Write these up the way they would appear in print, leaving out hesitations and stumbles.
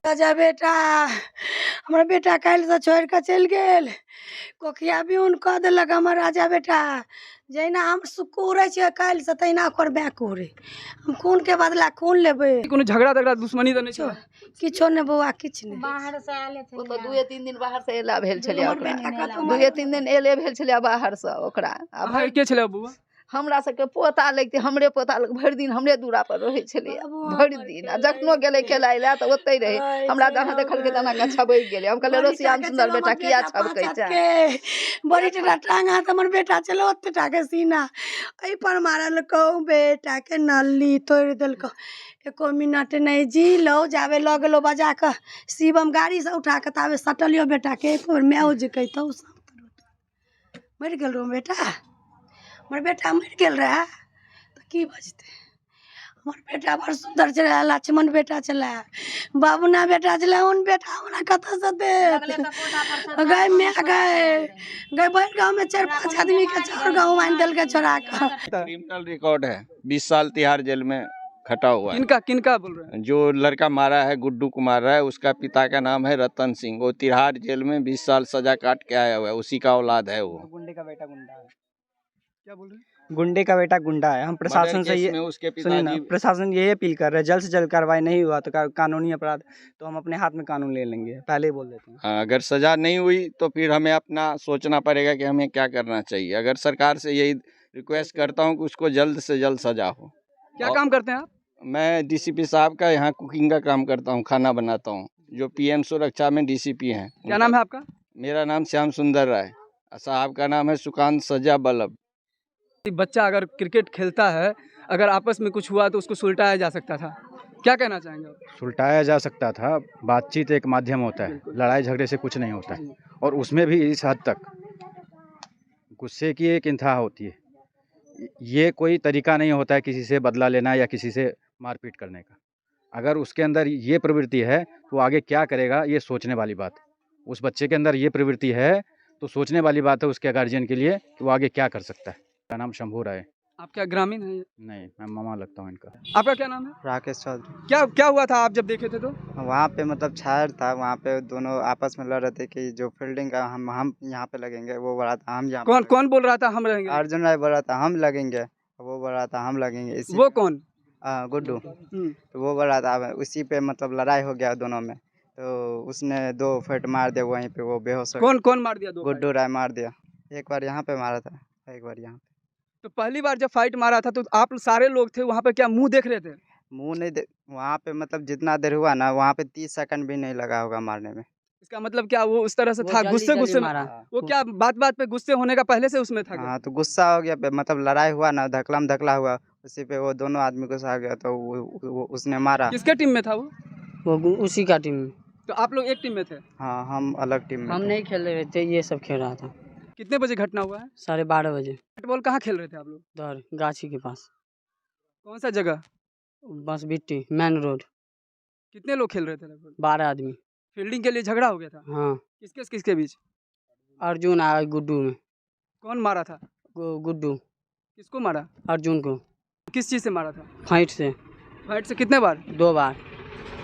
राजा बेटा हमारा बेटा काल से छोड़ के चल गेल कोखिया भी उन कह देलक हमर राजा बेटा जहिना हम सुकुरे छे काल से तहिना ओकर बैकुरे हम खून के बदला खून लेबे। कोनो झगड़ा तगड़ा दुश्मनी तो नहीं छे? किछो ने बौआ किछ ने। बाहर से आले थे वो तो 2-3 दिन बाहर से एला भेल छले हमर ओकरा। बेटा का 2-3 दिन एले भेल छले बाहर से ओकरा। आ भाई के छले बुआ? हमरा सबके पोता लगते हमरे पोता लग भरि दिन हमरे दूरा पर रहे छले भरि दिन। आ जखनो गेले खेलाय ला त ओतै रहे। हमरा जहां देखल के तना का छबई गेले। हम कहले रो श्याम सुंदर बेटा किया छबकै छै? बड़ी टा टांगा त हमर बेटा चलो ओते टा के सीना एई पर मारल कहू बेटा के नली तोड़ देलको। एको मिनट नहीं जी लो जावे लग लो बजा के शिवम गाड़ी से उठा के तावे सटलियो बेटा के एक बार मैं जे कहतो मर गेल रो बेटा हमर बेटा मर गेल रहा तो की बजते। हमर बेटा बड़ सुंदर चला लक्ष्मण बेटा चला बाबूना बेटा चला उन बेटा हमरा कत से दे गए मैं गए बैठ गांव में 4-5 आदमी के चार गांव मान दल के छोड़ा के। क्रिमिनल रिकॉर्ड है 20 साल तिहाड़ जेल में खटा हुआ है। किनका किनका बोल रहे हैं? जो लड़का मारा है गुड्डू को मारा है उसका पिता का नाम है रतन सिंह। वो तिहाड़ जेल में 20 साल सजा काट के आया हुआ है। उसी का औलाद है वो। गुंडे का बेटा गुंडा है। क्या बोल रहे हैं? गुंडे का बेटा गुंडा है। हम प्रशासन से ये उसके सुनिए ना, पिताजी प्रशासन यही अपील कर रहे हैं जल्द से जल्द कार्रवाई नहीं हुआ तो कानूनी अपराध तो हम अपने हाथ में कानून ले लेंगे। पहले ही बोल देते हैं। हाँ, अगर सजा नहीं हुई तो फिर हमें अपना सोचना पड़ेगा कि हमें क्या करना चाहिए। अगर सरकार से यही रिक्वेस्ट करता हूँ कि उसको जल्द से जल्द सजा हो। क्या काम करते हैं आप? मैं डीसीपी साहब का यहाँ कुकिंग का काम करता हूँ, खाना बनाता हूँ। जो पीएम सुरक्षा में डीसीपी हैं। क्या नाम है आपका? मेरा नाम श्याम सुंदर राय। साहब का नाम है सुकांत सजा बल्लभ। बच्चा अगर क्रिकेट खेलता है अगर आपस में कुछ हुआ तो उसको सुलटाया जा सकता था, क्या कहना चाहेंगे आप? सुलटाया जा सकता था। बातचीत एक माध्यम होता है, लड़ाई झगड़े से कुछ नहीं होता है। और उसमें भी इस हद तक गुस्से की एक इंतहा होती है। ये कोई तरीका नहीं होता है किसी से बदला लेना या किसी से मारपीट करने का। अगर उसके अंदर ये प्रवृत्ति है तो आगे क्या करेगा ये सोचने वाली बात है। उस बच्चे के अंदर ये प्रवृत्ति है तो सोचने वाली बात है उसके गार्जियन के लिए कि वो आगे क्या कर सकता है। मेरा नाम शंभू राय। आप क्या ग्रामीण हैं? नहीं, मैं मामा लगता हूँ इनका। आपका क्या नाम है? राकेश चौधरी। क्या हुआ था आप जब देखे थे तो? वहाँ पे मतलब छायर था, वहाँ पे दोनों आपस में लड़ रहे थे कि जो फील्डिंग का हम यहाँ पे लगेंगे, वो बोला था हम यहाँ। कौन बोल रहा था हम रहेंगे? अर्जुन राय बोल रहा था हम लगेंगे, वो बोल रहा था हम लगेंगे। वो कौन? गुड्डू। तो वो बोल रहा था, उसी पे मतलब लड़ाई हो गया दोनों में। तो उसने 2 फेट मार दिया वहीं पे, वो बेहोश हो। कौन मार दिया? 2 गुड्डू राय मार दिया। एक बार यहाँ पे मारा था, एक बार यहाँ पे। तो पहली बार जब फाइट मारा था तो आप सारे लोग थे वहाँ पे, क्या मुंह देख रहे थे? मुँह नहीं वहाँ पे मतलब जितना देर हुआ ना वहाँ पे 30 सेकंड भी नहीं लगा होगा मारने में। इसका मतलब क्या वो उस तरह से था गुस्से में? वो क्या बात पे गुस्से होने का पहले से उसमें था? हाँ, तो गुस्सा हो गया मतलब लड़ाई हुआ ना, धकला हुआ, उसी पे वो दोनों आदमी गुस्सा आ गया तो वो उसने मारा। किसके टीम में था वो उसी का टीम में। तो आप लोग एक टीम में थे? हाँ, हम अलग टीम में। हम नहीं खेल रहे थे, ये सब खेल रहा था। कितने बजे घटना हुआ है? 12:30 बजे। फुटबॉल कहाँ खेल रहे थे आप लोग? उधर गाछी के पास। कौन सा जगह? बस बिट्टी मेन रोड। कितने लोग खेल रहे थे लगभग? 12 आदमी। फील्डिंग के लिए झगड़ा हो गया था? हाँ। किसके बीच? अर्जुन आया गुड्डू में। कौन मारा था? गुड्डू। किसको मारा? अर्जुन को। किस चीज़ से मारा था? फाइट से। फाइट से कितने बार? 2 बार।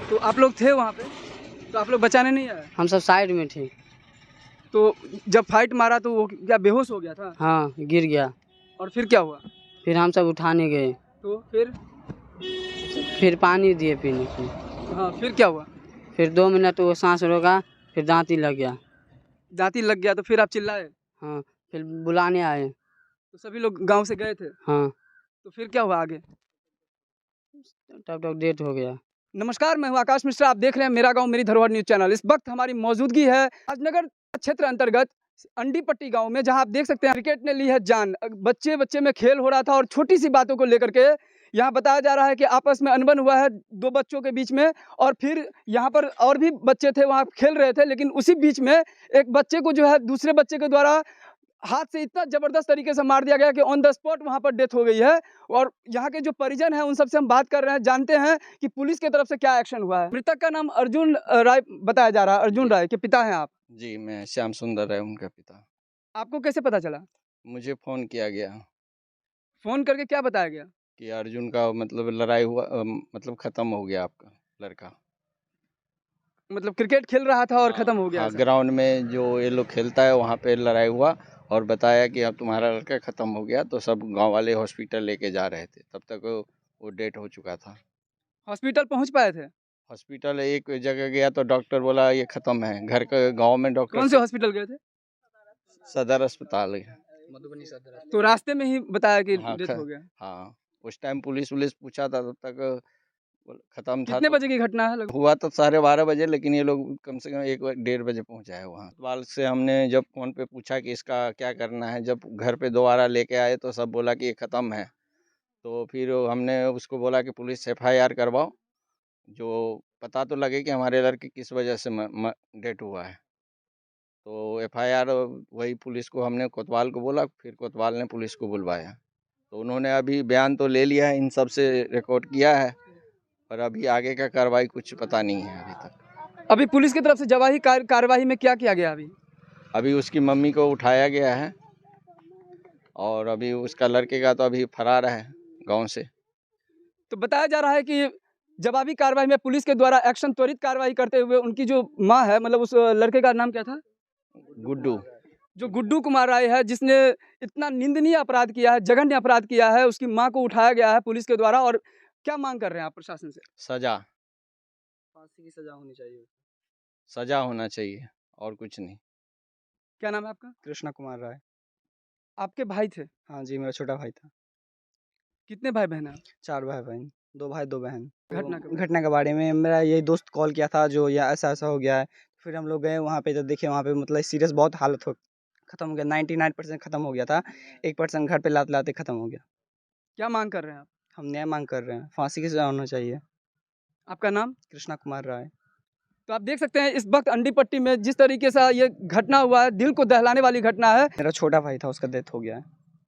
तो आप लोग थे वहाँ पे तो आप लोग बचाने नहीं आए? हम सब साइड में थे। तो जब फाइट मारा तो वो क्या बेहोश हो गया था? हाँ, गिर गया। और फिर क्या हुआ? फिर हम सब उठाने गए। तो फिर पानी दिए पीने के। हाँ, फिर क्या हुआ? फिर 2 मिनट वो सांस रोका, फिर दांती लग गया। दांती लग गया तो फिर आप चिल्लाए? हाँ, फिर बुलाने आए। तो सभी लोग गांव से गए थे? हाँ। तो फिर क्या हुआ आगे? तब डेट हो गया। नमस्कार, मैं हूं आकाश मिश्रा। आप देख रहे हैं मेरा गांव मेरी धरोहर न्यूज चैनल। इस वक्त हमारी मौजूदगी है राजनगर क्षेत्र अंतर्गत अंडीपट्टी गांव में, जहां आप देख सकते हैं क्रिकेट ने ली है जान। बच्चे में खेल हो रहा था और छोटी सी बातों को लेकर के यहाँ बताया जा रहा है कि आपस में अनबन हुआ है 2 बच्चों के बीच में। और फिर यहाँ पर और भी बच्चे थे वहाँ खेल रहे थे, लेकिन उसी बीच में एक बच्चे को जो है दूसरे बच्चे के द्वारा हाथ से इतना जबरदस्त तरीके से मार दिया गया कि ऑन द स्पॉट वहाँ पर डेथ हो गई है। और यहाँ के जो परिजन हैं उन सबसे हम बात कर रहे हैं, जानते हैं कि पुलिस की तरफ से क्या एक्शन हुआ है। मृतक का नाम अर्जुन राय बताया जा रहा है। अर्जुन राय के पिता हैं आप? जी, मैं श्याम सुंदर राय उनका पिता। आपको कैसे पता चला? मुझे फ़ोन किया गया। फ़ोन करके क्या बताया गया? कि अर्जुन का मतलब लड़ाई हुआ, मतलब ख़त्म हो गया आपका लड़का। मतलब क्रिकेट खेल रहा था और खत्म हो गया हाँ, ऐसा? ग्राउंड में जो ये लोग खेलता है वहाँ पे लड़ाई हुआ और बताया कि अब तुम्हारा लड़का ख़त्म हो गया, तो सब गांव वाले हॉस्पिटल लेके जा रहे थे, तब तक वो डेथ हो चुका था। हॉस्पिटल पहुंच पाए थे? हॉस्पिटल एक जगह गया तो डॉक्टर बोला ये ख़त्म है, घर के गांव में डॉक्टर कौन से हॉस्पिटल गए थे? सदर अस्पताल है। तो रास्ते में ही बताया कि हाँ, डेथ हो गया। हाँ, उस टाइम पुलिस पूछा था, तब तक ख़त्म था। कितने तो बजे की घटना है लगभग? हुआ तो 12:30 बजे, लेकिन ये लोग कम से कम 1-1:30 बजे पहुंचा है वहाँ। कोतवाल से हमने जब फ़ोन पे पूछा कि इसका क्या करना है, जब घर पे दोबारा लेके आए तो सब बोला कि ये ख़त्म है। तो फिर हमने उसको बोला कि पुलिस FIR करवाओ, जो पता तो लगे कि हमारे लड़के किस वजह से डेथ हुआ है। तो FIR वही पुलिस को हमने कोतवाल को बोला, फिर कोतवाल ने पुलिस को बुलवाया। तो उन्होंने अभी बयान तो ले लिया है, इन सब से रिकॉर्ड किया है, पर अभी आगे का कार्रवाई कुछ पता नहीं है अभी तक। अभी पुलिस की तरफ से जवाही कार्यवाही में क्या किया गया? अभी उसकी मम्मी को उठाया गया है और अभी उसका लड़के का तो अभी फरार है गांव से। तो बताया जा रहा है कि जवाबी कार्रवाई में पुलिस के द्वारा एक्शन त्वरित कार्रवाई करते हुए उनकी जो माँ है, मतलब उस लड़के का नाम क्या था? गुड्डू। जो गुड्डू कुमार राय है, जिसने इतना निंदनीय अपराध किया है, जघन्य अपराध किया है, उसकी माँ को उठाया गया है पुलिस के द्वारा। और क्या मांग कर रहे हैं आप प्रशासन से? सजा, फांसी की सजा होनी चाहिए। सजा होना चाहिए और कुछ नहीं। क्या नाम है आपका? कृष्णा कुमार राय। आपके भाई थे? हाँ जी, मेरा छोटा भाई था। कितने भाई बहन हैं आप? 4 भाई बहन, 2 भाई 2 बहन। घटना के बारे में मेरा यही दोस्त कॉल किया था जो या ऐसा हो गया है। फिर हम लोग गए वहाँ पे, तो देखे वहाँ पे मतलब सीरियस बहुत हालत ख़त्म हो गया। 99% ख़त्म हो गया था, 1% घर पे लाते ख़त्म हो गया। क्या मांग कर रहे हैं आप? हम न्याय मांग कर रहे हैं, फांसी की सजा होना चाहिए। आपका नाम? कृष्णा कुमार राय। तो आप देख सकते हैं इस वक्त अंडीपट्टी में जिस तरीके से ये घटना हुआ है, दिल को दहलाने वाली घटना है। मेरा छोटा भाई था, उसका डेथ हो गया है।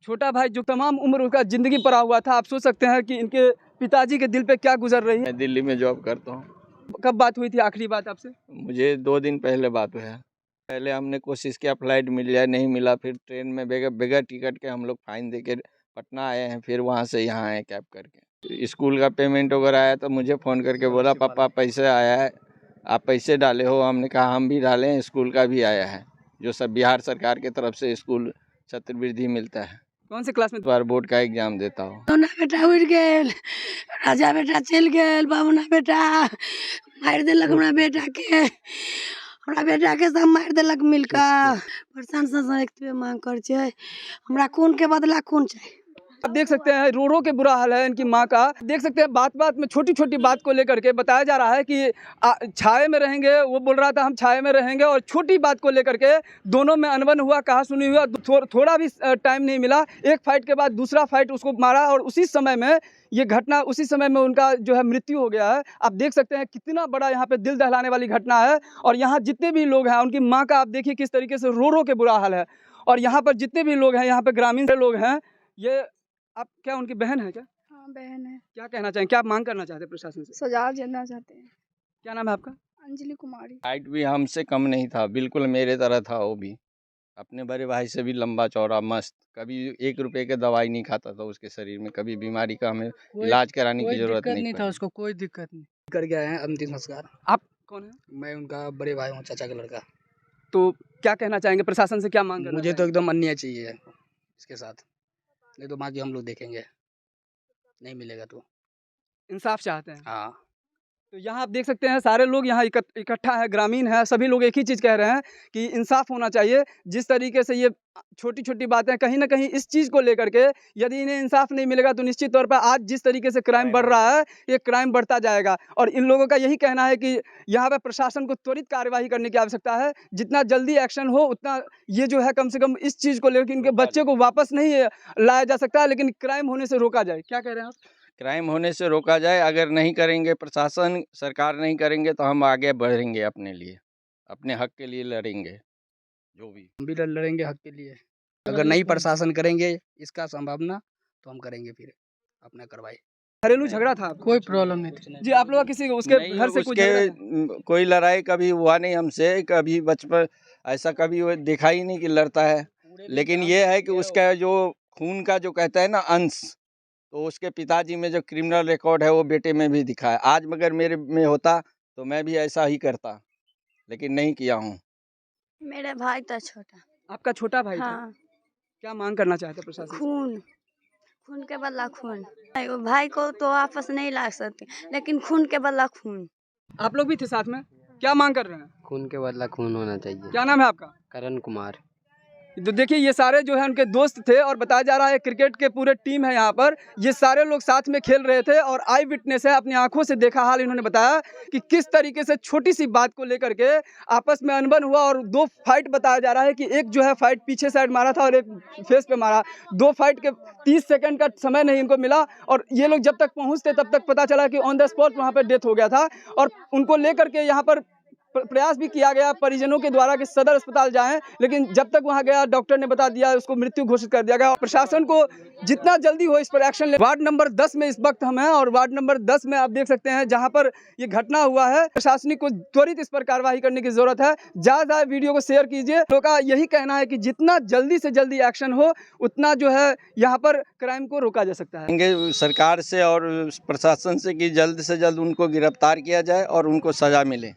छोटा भाई जो तमाम उम्र उसका ज़िंदगी पड़ा हुआ था। आप सोच सकते हैं कि इनके पिताजी के दिल पे क्या गुजर रही है। मैं दिल्ली में जॉब करता हूँ। कब बात हुई थी आखिरी बात आपसे? मुझे 2 दिन पहले बात हुआ है। पहले हमने कोशिश किया फ्लाइट मिल जाए, नहीं मिला। फिर ट्रेन में बगैर टिकट के हम लोग फाइन दे के पटना आए हैं, फिर वहाँ से यहाँ आए कैब करके। स्कूल का पेमेंट वगैरह आया तो मुझे फ़ोन करके बोला पापा पैसे आया है, आप पैसे डाले हो? हमने कहा हम भी डाले हैं, स्कूल का भी आया है, जो सब बिहार सरकार की तरफ से स्कूल छात्रवृत्ति मिलता है। कौन से क्लास में? बार बोर्ड का एग्जाम देता हूँ। सोना बेटा उड़ गेल, राजा बेटा चल गेल, बाबूना बेटा मार देलक हमरा बेटा के सब मार देलक मिलकर। प्रशासन से एतबे मांग कर छै, हमरा खून के बदला खून चाहिए। आप देख सकते हैं रो रो के बुरा हाल है इनकी माँ का। देख सकते हैं बात बात में छोटी छोटी बात को लेकर के बताया जा रहा है कि छाए में रहेंगे। वो बोल रहा था हम छाए में रहेंगे, और छोटी बात को लेकर के दोनों में अनबन हुआ, कहा सुनी हुआ। थोड़ा भी टाइम नहीं मिला, एक फाइट के बाद दूसरा फाइट उसको मारा, और उसी समय में ये घटना, उसी समय में उनका जो है मृत्यु हो गया है। आप देख सकते हैं कितना बड़ा यहाँ पे दिल दहलाने वाली घटना है। और यहाँ जितने भी लोग हैं, उनकी माँ का आप देखिए किस तरीके से रो रो के बुरा हाल है। और यहाँ पर जितने भी लोग हैं, यहाँ पे ग्रामीण लोग हैं, ये आप क्या उनकी बहन है क्या? हाँ बहन है। क्या कहना चाहेंगे, क्या मांग करना चाहते हैं प्रशासन से? सजा देना चाहते हैं। क्या नाम है आपका? अंजलि कुमारी। हाइट भी हमसे कम नहीं था, बिल्कुल मेरे तरह था। वो भी अपने बड़े भाई से भी लंबा चौड़ा मस्त। कभी 1 रुपए की दवाई नहीं खाता था उसके शरीर में, कभी बीमारी का हमें इलाज कराने की जरूरत नहीं था उसको, कोई दिक्कत नहीं। कर गया है अंतिम संस्कार। आप कौन है? मैं उनका बड़े भाई हूँ, चाचा का लड़का। तो क्या कहना चाहेंगे, प्रशासन से क्या मांग करना मुझे तो एकदम अन्याय चाहिए इसके साथ, नहीं तो बाकी हम लोग देखेंगे, नहीं मिलेगा तो इंसाफ चाहते हैं? हाँ। तो यहाँ आप देख सकते हैं सारे लोग यहाँ इकट्ठा है, ग्रामीण है, सभी लोग एक ही चीज़ कह रहे हैं कि इंसाफ होना चाहिए। जिस तरीके से ये छोटी छोटी बातें कहीं ना कहीं इस चीज़ को लेकर के, यदि इन्हें इंसाफ नहीं मिलेगा तो निश्चित तौर पर आज जिस तरीके से क्राइम बढ़ रहा है, ये क्राइम बढ़ता जाएगा। और इन लोगों का यही कहना है कि यहाँ पर प्रशासन को त्वरित कार्यवाही करने की आवश्यकता है। जितना जल्दी एक्शन हो उतना ये जो है कम से कम इस चीज़ को लेकर इनके बच्चे को वापस नहीं लाया जा सकता, लेकिन क्राइम होने से रोका जाए। क्या कह रहे हैं आप? क्राइम होने से रोका जाए। अगर नहीं करेंगे, प्रशासन सरकार नहीं करेंगे, तो हम आगे बढ़ेंगे, अपने लिए, अपने हक के लिए लड़ेंगे। जो भी हम भी लड़ेंगे हक के लिए। अगर नहीं प्रशासन करेंगे इसका संभावना, तो हम करेंगे फिर अपना कार्रवाई। घरेलू झगड़ा था? कोई प्रॉब्लम नहीं थी जी। आप लोग किसी उसके नहीं, घर से कोई लड़ाई कभी हुआ नहीं हमसे, कभी बचपन ऐसा कभी वो देखा ही नहीं कि लड़ता है। लेकिन ये है कि उसका जो खून का जो कहता है ना अंश, तो उसके पिताजी में जो क्रिमिनल रिकॉर्ड है वो बेटे में भी दिखा है। आज मगर मेरे में होता तो मैं भी ऐसा ही करता। लेकिन नहीं किया हूँ। मेरे भाई था छोटा। आपका छोटा भाई था। हाँ, क्या मांग करना चाहते हैं प्रशासन से? खून, खून के बदला खून। भाई को तो वापस नहीं ला सकते, लेकिन खून के बदला खून। आप लोग भी थे साथ में, क्या मांग कर रहे हैं? खून के बदला खून होना चाहिए। क्या नाम है आपका? करण कुमार। तो देखिए ये सारे जो है उनके दोस्त थे और बताया जा रहा है क्रिकेट के पूरे टीम है यहाँ पर, ये सारे लोग साथ में खेल रहे थे और आई विटनेस है, अपनी आंखों से देखा हाल इन्होंने बताया कि किस तरीके से छोटी सी बात को लेकर के आपस में अनबन हुआ और दो फाइट बताया जा रहा है कि एक जो है फाइट पीछे साइड मारा था और एक फेस पे मारा। दो फाइट के 30 सेकंड का समय नहीं इनको मिला और ये लोग जब तक पहुँचते तब तक पता चला कि ऑन द स्पॉट वहाँ पर डेथ हो गया था और उनको लेकर के यहाँ पर प्रयास भी किया गया परिजनों के द्वारा कि सदर अस्पताल जाएं, लेकिन जब तक वहां गया डॉक्टर ने बता दिया उसको मृत्यु घोषित कर दिया गया। और प्रशासन को जितना जल्दी हो इस पर एक्शन ले। वार्ड नंबर 10 में इस वक्त हम हैं और वार्ड नंबर 10 में आप देख सकते हैं जहां पर ये घटना हुआ है, प्रशासनिक को त्वरित इस पर कार्रवाई करने की जरूरत है। ज्यादा वीडियो को शेयर कीजिए। लोगों का यही कहना है कि जितना जल्दी से जल्दी एक्शन हो उतना जो है यहाँ पर क्राइम को रोका जा सकता है। सरकार से और प्रशासन से कि जल्द से जल्द उनको गिरफ्तार किया जाए और उनको सजा मिले।